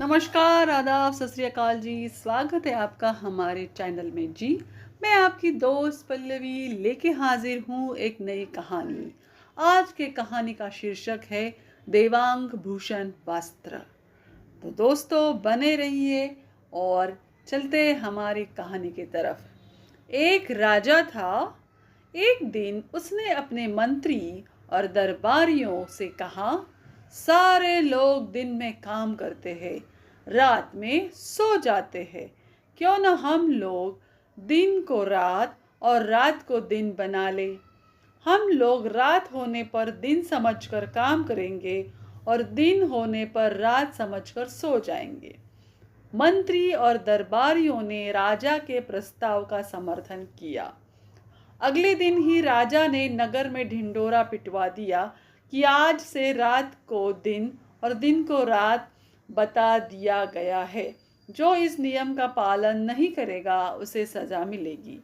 नमस्कार, आदाब, सत श्री अकाल जी। स्वागत है आपका हमारे चैनल में जी। मैं आपकी दोस्त पल्लवी लेके हाजिर हूँ एक नई कहानी। आज के कहानी का शीर्षक है देवांग भूषण वस्त्र। तो दोस्तों बने रहिए और चलते हमारी कहानी की तरफ। एक राजा था। एक दिन उसने अपने मंत्री और दरबारियों से कहा, सारे लोग दिन में काम करते हैं, रात में सो जाते हैं। क्यों न हम लोग दिन को रात और रात को दिन बना ले। हम लोग रात होने पर दिन समझकर काम करेंगे और दिन होने पर रात समझकर सो जाएंगे। मंत्री और दरबारियों ने राजा के प्रस्ताव का समर्थन किया। अगले दिन ही राजा ने नगर में ढिंढोरा पिटवा दिया कि आज से रात को दिन और दिन को रात बता दिया गया है। जो इस नियम का पालन नहीं करेगा उसे सजा मिलेगी।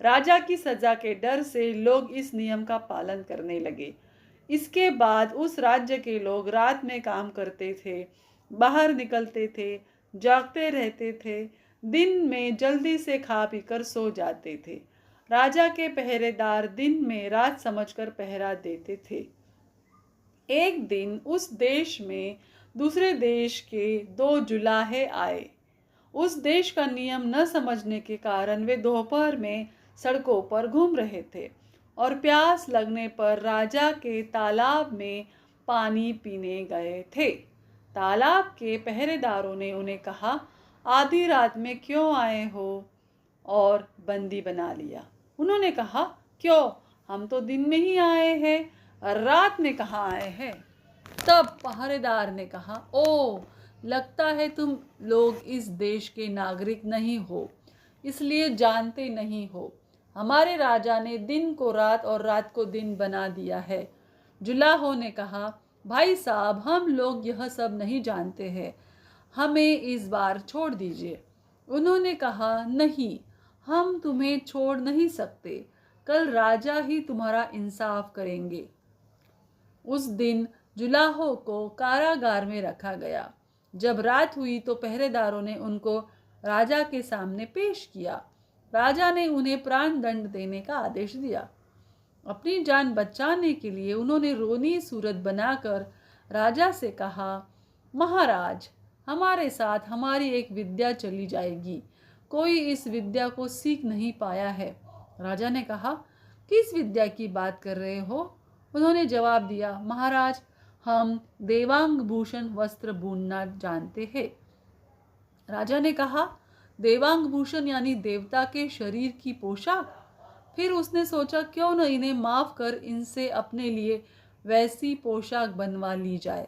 राजा की सजा के डर से लोग इस नियम का पालन करने लगे। इसके बाद उस राज्य के लोग रात में काम करते थे, बाहर निकलते थे, जागते रहते थे, दिन में जल्दी से खा पीकर सो जाते थे। राजा के पहरेदार दिन में रात समझकर पहरा देते थे। एक दिन उस देश में दूसरे देश के दो जुलाहे आए। उस देश का नियम न समझने के कारण वे दोपहर में सड़कों पर घूम रहे थे और प्यास लगने पर राजा के तालाब में पानी पीने गए थे। तालाब के पहरेदारों ने उन्हें कहा, आधी रात में क्यों आए हो, और बंदी बना लिया। उन्होंने कहा, क्यों, हम तो दिन में ही आए हैं, रात में कहाँ आए हैं। तब पहरेदार ने कहा, ओ, लगता है तुम लोग इस देश के नागरिक नहीं हो, इसलिए जानते नहीं हो। हमारे राजा ने दिन को रात और रात को दिन बना दिया है। जुलाहों ने कहा, भाई साहब, हम लोग यह सब नहीं जानते हैं, हमें इस बार छोड़ दीजिए। उन्होंने कहा, नहीं, हम तुम्हें छोड़ नहीं सकते, कल राजा ही तुम्हारा इंसाफ करेंगे। उस दिन जुलाहों को कारागार में रखा गया। जब रात हुई तो पहरेदारों ने उनको राजा के सामने पेश किया। राजा ने उन्हें प्राण दंड देने का आदेश दिया। अपनी जान बचाने के लिए उन्होंने रोनी सूरत बनाकर राजा से कहा, महाराज, हमारे साथ हमारी एक विद्या चली जाएगी। कोई इस विद्या को सीख नहीं पाया है। राजा ने कहा, किस विद्या की बात कर रहे हो। उन्होंने जवाब दिया, महाराज, हम देवांग भूषण वस्त्र बुनना जानते हैं। राजा ने कहा, देवांग भूषण यानी देवता के शरीर की पोशाक। फिर उसने सोचा, क्यों न इन्हें माफ कर इनसे अपने लिए वैसी पोशाक बनवा ली जाए,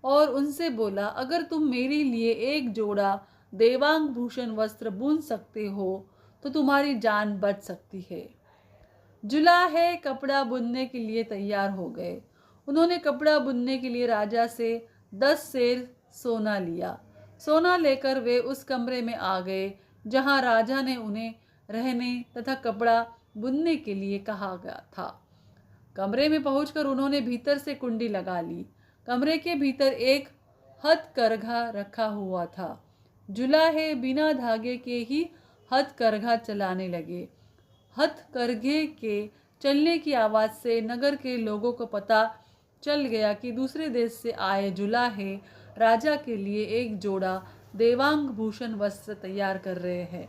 और उनसे बोला, अगर तुम मेरे लिए एक जोड़ा देवांग भूषण वस्त्र बुन सकते हो तो तुम्हारी जान बच सकती है। जुलाहे कपड़ा बुनने के लिए तैयार हो गए। उन्होंने कपड़ा बुनने के लिए राजा से 10 सेर सोना लिया। सोना लेकर वे उस कमरे में आ गए जहां राजा ने उन्हें रहने तथा कपड़ा बुनने के लिए कहा गया था। कमरे में पहुंचकर उन्होंने भीतर से कुंडी लगा ली। कमरे के भीतर एक हथकरघा रखा हुआ था। जुलाहे बिना धागे के ही हथकरघा चलाने लगे। हथकरघे के चलने की आवाज़ से नगर के लोगों को पता चल गया कि दूसरे देश से आए जुलाहे राजा के लिए एक जोड़ा देवांग भूषण वस्त्र तैयार कर रहे हैं।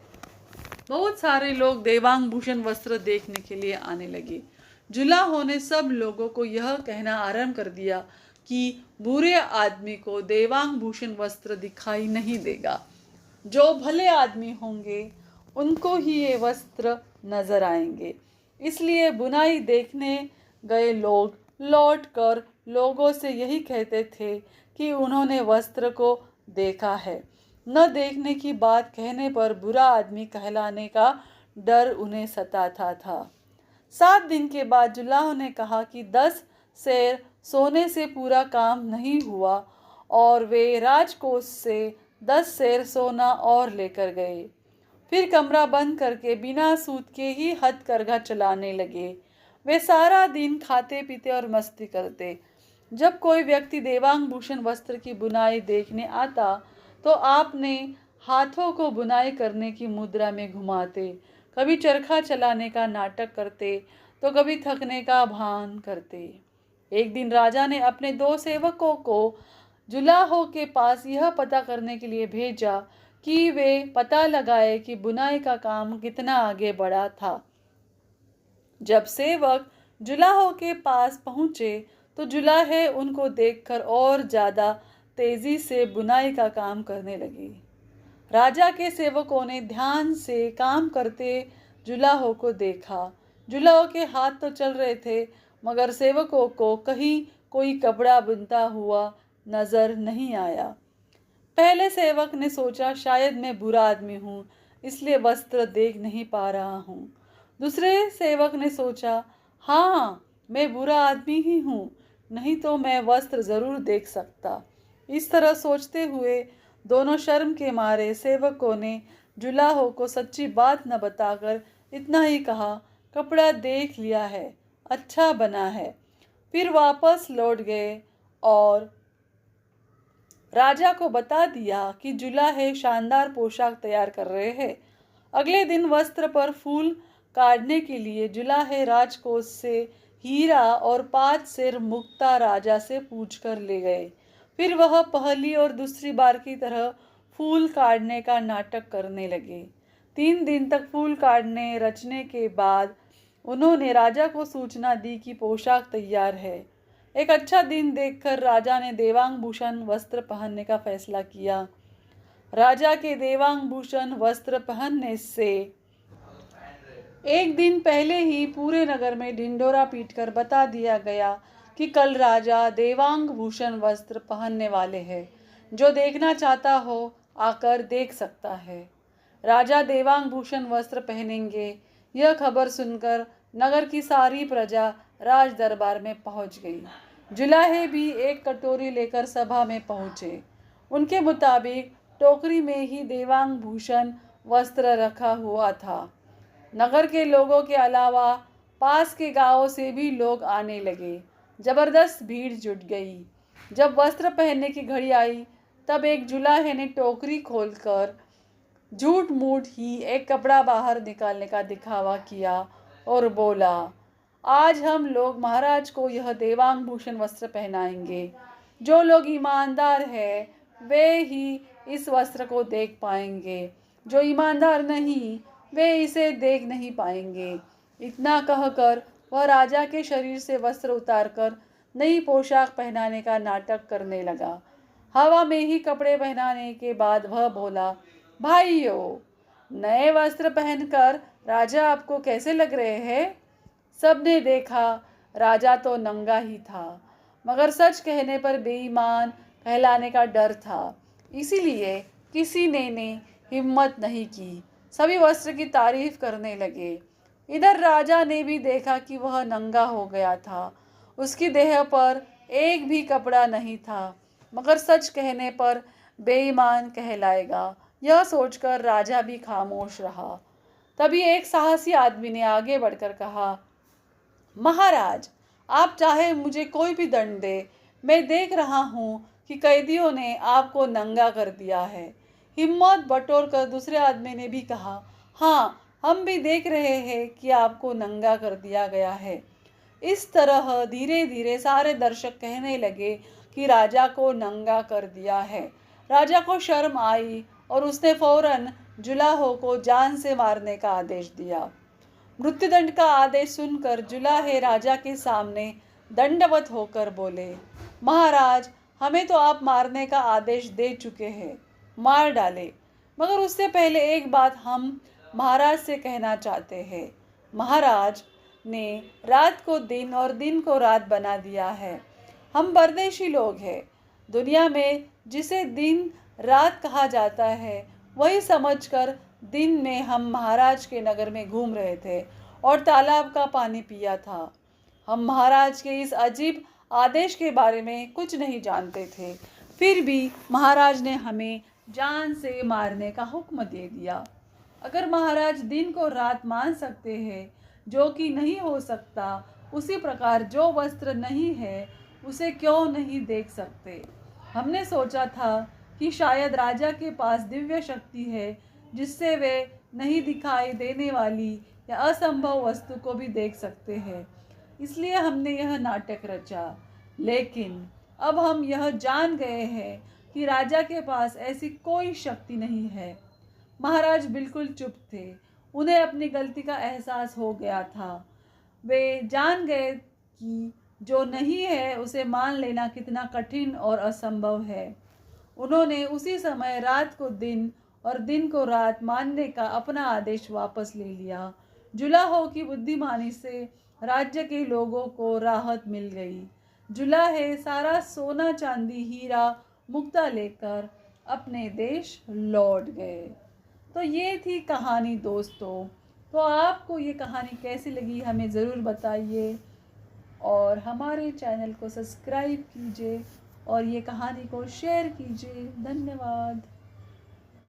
बहुत सारे लोग देवांग भूषण वस्त्र देखने के लिए आने लगे। जुलाहों ने सब लोगों को यह कहना आरंभ कर दिया कि बुरे आदमी को देवांग भूषण वस्त्र दिखाई नहीं देगा। जो भले आदमी होंगे उनको ही ये वस्त्र नजर आएंगे। इसलिए बुनाई देखने गए लोग लौटकर लोगों से यही कहते थे कि उन्होंने वस्त्र को देखा है। न देखने की बात कहने पर बुरा आदमी कहलाने का डर उन्हें सताता था। 7 दिन के बाद जुलाहों ने कहा कि 10 सेर सोने से पूरा काम नहीं हुआ, और वे राजकोष से 10 सेर सोना और लेकर गए। फिर कमरा बंद करके बिना सूत के ही हथकरघा चलाने लगे। वे सारा दिन खाते पीते और मस्ती करते। जब कोई व्यक्ति देवांग भूषण वस्त्र की बुनाई देखने आता तो आपने हाथों को बुनाई करने की मुद्रा में घुमाते, कभी चरखा चलाने का नाटक करते तो कभी थकने का भान करते। एक दिन राजा ने अपने 2 सेवकों को जुलाहो के पास यह पता करने के लिए भेजा कि वे पता लगाए कि बुनाई का काम कितना आगे बढ़ा था। जब सेवक जुलाहो के पास पहुंचे तो जुलाहे उनको देखकर और ज़्यादा तेजी से बुनाई का काम करने लगे। राजा के सेवकों ने ध्यान से काम करते जुलाहो को देखा। जुलाहो के हाथ तो चल रहे थे, मगर सेवकों को कहीं कोई कपड़ा बुनता हुआ नजर नहीं आया। पहले सेवक ने सोचा शायद मैं बुरा आदमी हूँ, इसलिए वस्त्र देख नहीं पा रहा हूँ। दूसरे सेवक ने सोचा हाँ, मैं बुरा आदमी ही हूँ, नहीं तो मैं वस्त्र ज़रूर देख सकता। इस तरह सोचते हुए दोनों शर्म के मारे सेवकों ने जुलाहो को सच्ची बात न बताकर इतना ही कहा, कपड़ा देख लिया है, अच्छा बना है। फिर वापस लौट गए और राजा को बता दिया कि जुलाहे शानदार पोशाक तैयार कर रहे हैं। अगले दिन वस्त्र पर फूल काटने के लिए जुलाहे राजकोष से हीरा और 5 सेर मुक्ता राजा से पूछकर ले गए। फिर वह पहली और दूसरी बार की तरह फूल काटने का नाटक करने लगे। 3 दिन तक फूल काटने रचने के बाद उन्होंने राजा को सूचना दी कि पोशाक तैयार है। एक अच्छा दिन देखकर राजा ने देवांग भूषण वस्त्र पहनने का फैसला किया। राजा के देवांग भूषण वस्त्र पहनने से एक दिन पहले ही पूरे नगर में ढिंढोरा पीटकर बता दिया गया कि कल राजा देवांग भूषण वस्त्र पहनने वाले हैं। जो देखना चाहता हो आकर देख सकता है। राजा देवांग भूषण वस्त्र पहनेंगे, यह खबर सुनकर नगर की सारी प्रजा राज दरबार में पहुंच गई। जुलाहे भी एक कटोरी लेकर सभा में पहुंचे। उनके मुताबिक टोकरी में ही देवांग भूषण वस्त्र रखा हुआ था। नगर के लोगों के अलावा पास के गांवों से भी लोग आने लगे। जबरदस्त भीड़ जुट गई। जब वस्त्र पहनने की घड़ी आई तब एक जुलाहे ने टोकरी खोलकर झूठ मूठ ही एक कपड़ा बाहर निकालने का दिखावा किया और बोला, आज हम लोग महाराज को यह देवांग भूषण वस्त्र पहनाएंगे। जो लोग ईमानदार हैं वे ही इस वस्त्र को देख पाएंगे, जो ईमानदार नहीं वे इसे देख नहीं पाएंगे। इतना कहकर वह राजा के शरीर से वस्त्र उतारकर नई पोशाक पहनाने का नाटक करने लगा। हवा में ही कपड़े पहनाने के बाद वह बोला, भाइयों, नए वस्त्र पहनकर राजा आपको कैसे लग रहे हैं? सबने देखा राजा तो नंगा ही था, मगर सच कहने पर बेईमान कहलाने का डर था, इसीलिए किसी ने हिम्मत नहीं की। सभी वस्त्र की तारीफ करने लगे। इधर राजा ने भी देखा कि वह नंगा हो गया था। उसकी देह पर एक भी कपड़ा नहीं था, मगर सच कहने पर बेईमान कहलाएगा, यह सोचकर राजा भी खामोश रहा। तभी एक साहसी आदमी ने आगे बढ़कर कहा, महाराज, आप चाहे मुझे कोई भी दंड दे, मैं देख रहा हूँ कि कैदियों ने आपको नंगा कर दिया है। हिम्मत बटोरकर दूसरे आदमी ने भी कहा, हाँ, हम भी देख रहे हैं कि आपको नंगा कर दिया गया है। इस तरह धीरे धीरे सारे दर्शक कहने लगे कि राजा को नंगा कर दिया है। राजा को शर्म आई और उसने फौरन जुलाहो को जान से मारने का आदेश दिया। मृत्युदंड का आदेश सुनकर जुलाहे राजा के सामने दंडवत होकर बोले, महाराज, हमें तो आप मारने का आदेश दे चुके हैं, मार डाले। मगर उससे पहले एक बात हम महाराज से कहना चाहते हैं। महाराज ने रात को दिन और दिन को रात बना दिया है। हम परदेशी लोग हैं। दुनिया में जिसे दिन रात कहा जाता है वही समझकर दिन में हम महाराज के नगर में घूम रहे थे और तालाब का पानी पिया था। हम महाराज के इस अजीब आदेश के बारे में कुछ नहीं जानते थे, फिर भी महाराज ने हमें जान से मारने का हुक्म दे दिया। अगर महाराज दिन को रात मान सकते हैं, जो कि नहीं हो सकता, उसी प्रकार जो वस्त्र नहीं है उसे क्यों नहीं देख सकते। हमने सोचा था कि शायद राजा के पास दिव्य शक्ति है जिससे वे नहीं दिखाई देने वाली या असंभव वस्तु को भी देख सकते हैं, इसलिए हमने यह नाटक रचा। लेकिन अब हम यह जान गए हैं कि राजा के पास ऐसी कोई शक्ति नहीं है। महाराज बिल्कुल चुप थे। उन्हें अपनी गलती का एहसास हो गया था। वे जान गए कि जो नहीं है उसे मान लेना कितना कठिन और असंभव है। उन्होंने उसी समय रात को दिन और दिन को रात मानने का अपना आदेश वापस ले लिया। जुलाहो की बुद्धिमानी से राज्य के लोगों को राहत मिल गई। जुलाहे सारा सोना चांदी हीरा मुक्ता लेकर अपने देश लौट गए। तो ये थी कहानी दोस्तों। तो आपको ये कहानी कैसी लगी हमें ज़रूर बताइए और हमारे चैनल को सब्सक्राइब कीजिए और ये कहानी को शेयर कीजिए। धन्यवाद।